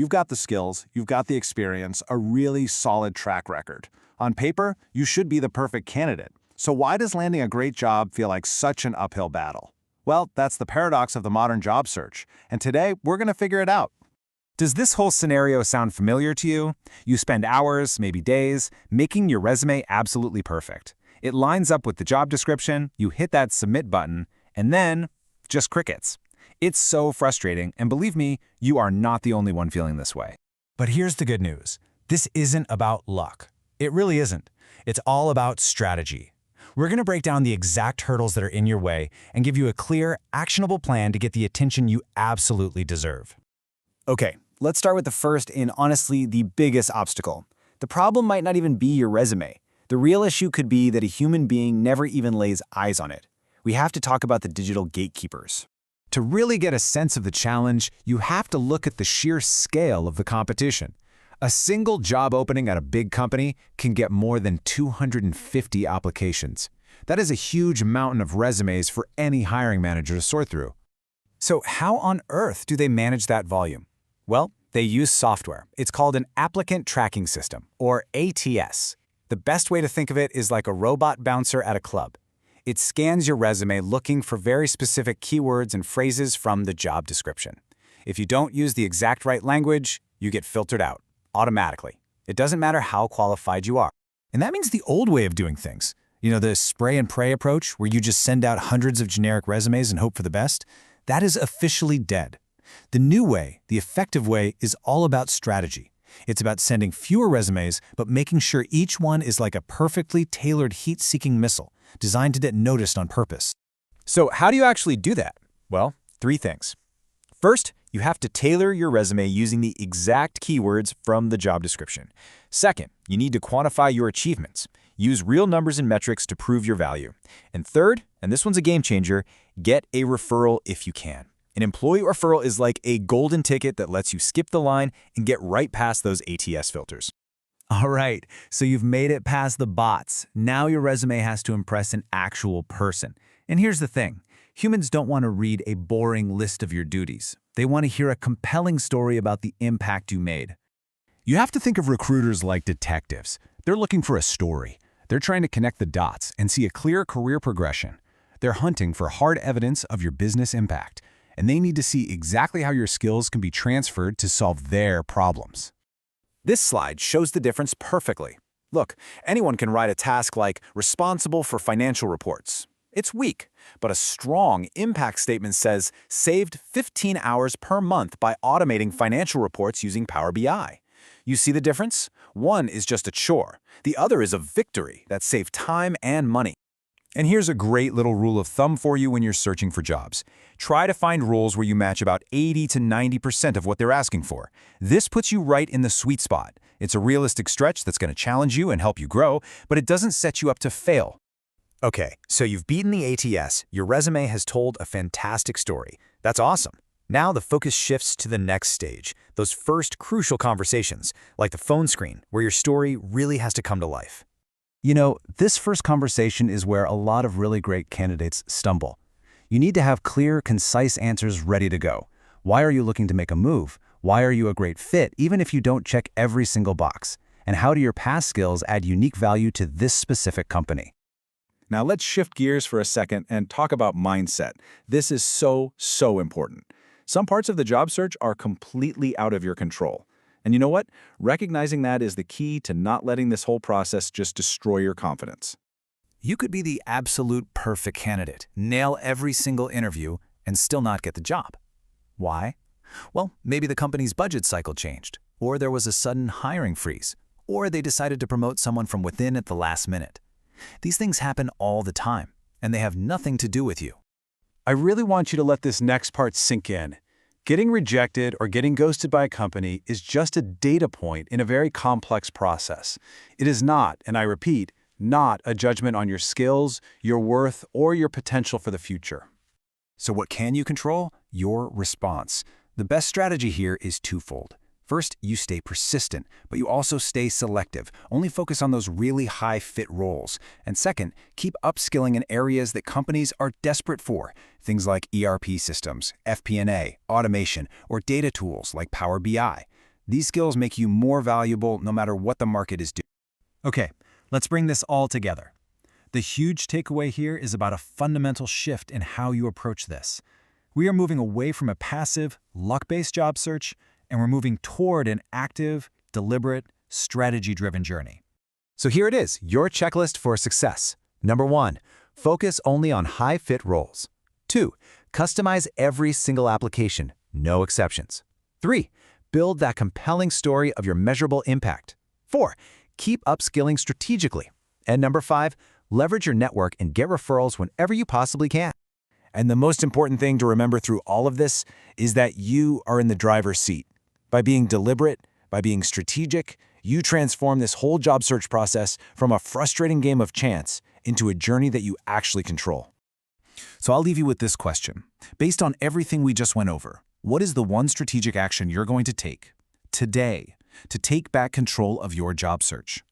You've got the skills, you've got the experience, a really solid track record. On paper, you should be the perfect candidate. So why does landing a great job feel like such an uphill battle? Well, that's the paradox of the modern job search, and today we're going to figure it out. Does this whole scenario sound familiar to you? You spend hours, maybe days, making your resume absolutely perfect. It lines up with the job description, you hit that submit button, and then just crickets. It's so frustrating, and believe me, you are not the only one feeling this way. But here's the good news. This isn't about luck. It really isn't. It's all about strategy. We're going to break down the exact hurdles that are in your way and give you a clear, actionable plan to get the attention you absolutely deserve. Okay, let's start with the first and honestly the biggest obstacle. The problem might not even be your resume. The real issue could be that a human being never even lays eyes on it. We have to talk about the digital gatekeepers. To really get a sense of the challenge, you have to look at the sheer scale of the competition. A single job opening at a big company can get more than 250 applications. That is a huge mountain of resumes for any hiring manager to sort through. So how on earth do they manage that volume? Well, they use software. It's called an applicant tracking system, or ATS. The best way to think of it is like a robot bouncer at a club. It scans your resume looking for very specific keywords and phrases from the job description. If you don't use the exact right language, you get filtered out automatically. It doesn't matter how qualified you are. And that means the old way of doing things. The spray and pray approach where you just send out hundreds of generic resumes and hope for the best, that is officially dead. The new way, the effective way, is all about strategy. It's about sending fewer resumes, but making sure each one is like a perfectly tailored heat-seeking missile, designed to get noticed on purpose. So how do you actually do that? Well, 3 things. First, you have to tailor your resume using the exact keywords from the job description. Second, you need to quantify your achievements. Use real numbers and metrics to prove your value. And third, and this one's a game changer, get a referral if you can. An employee referral is like a golden ticket that lets you skip the line and get right past those ATS filters. All right, so you've made it past the bots. Now your resume has to impress an actual person. And here's the thing. Humans don't want to read a boring list of your duties. They want to hear a compelling story about the impact you made. You have to think of recruiters like detectives. They're looking for a story. They're trying to connect the dots and see a clear career progression. They're hunting for hard evidence of your business impact, and they need to see exactly how your skills can be transferred to solve their problems. This slide shows the difference perfectly. Look, anyone can write a task like responsible for financial reports. It's weak, but a strong impact statement says saved 15 hours per month by automating financial reports using Power BI. You see the difference? One is just a chore. The other is a victory that saved time and money. And here's a great little rule of thumb for you when you're searching for jobs. Try to find roles where you match about 80 to 90% of what they're asking for. This puts you right in the sweet spot. It's a realistic stretch that's going to challenge you and help you grow, but it doesn't set you up to fail. Okay, so you've beaten the ATS, your resume has told a fantastic story. That's awesome. Now the focus shifts to the next stage, those first crucial conversations, like the phone screen, where your story really has to come to life. This first conversation is where a lot of really great candidates stumble. You need to have clear, concise answers ready to go. Why are you looking to make a move? Why are you a great fit, even if you don't check every single box? And how do your past skills add unique value to this specific company? Now let's shift gears for a second and talk about mindset. This is so important. Some parts of the job search are completely out of your control. And you know what? Recognizing that is the key to not letting this whole process just destroy your confidence. You could be the absolute perfect candidate, nail every single interview, and still not get the job. Why? Well, maybe the company's budget cycle changed, or there was a sudden hiring freeze, or they decided to promote someone from within at the last minute. These things happen all the time, and they have nothing to do with you. I really want you to let this next part sink in. Getting rejected or getting ghosted by a company is just a data point in a very complex process. It is not, and I repeat, not a judgment on your skills, your worth, or your potential for the future. So what can you control? Your response. The best strategy here is twofold. First, you stay persistent, but you also stay selective. Only focus on those really high-fit roles. And second, keep upskilling in areas that companies are desperate for. Things like ERP systems, FP&A, automation, or data tools like Power BI. These skills make you more valuable no matter what the market is doing. Okay, let's bring this all together. The huge takeaway here is about a fundamental shift in how you approach this. We are moving away from a passive, luck-based job search, and we're moving toward an active, deliberate, strategy-driven journey. So here it is, your checklist for success. Number 1, focus only on high-fit roles. 2, customize every single application, no exceptions. 3, build that compelling story of your measurable impact. 4, keep upskilling strategically. And number 5, leverage your network and get referrals whenever you possibly can. And the most important thing to remember through all of this is that you are in the driver's seat. By being deliberate, by being strategic, you transform this whole job search process from a frustrating game of chance into a journey that you actually control. So I'll leave you with this question. Based on everything we just went over, what is the one strategic action you're going to take today to take back control of your job search?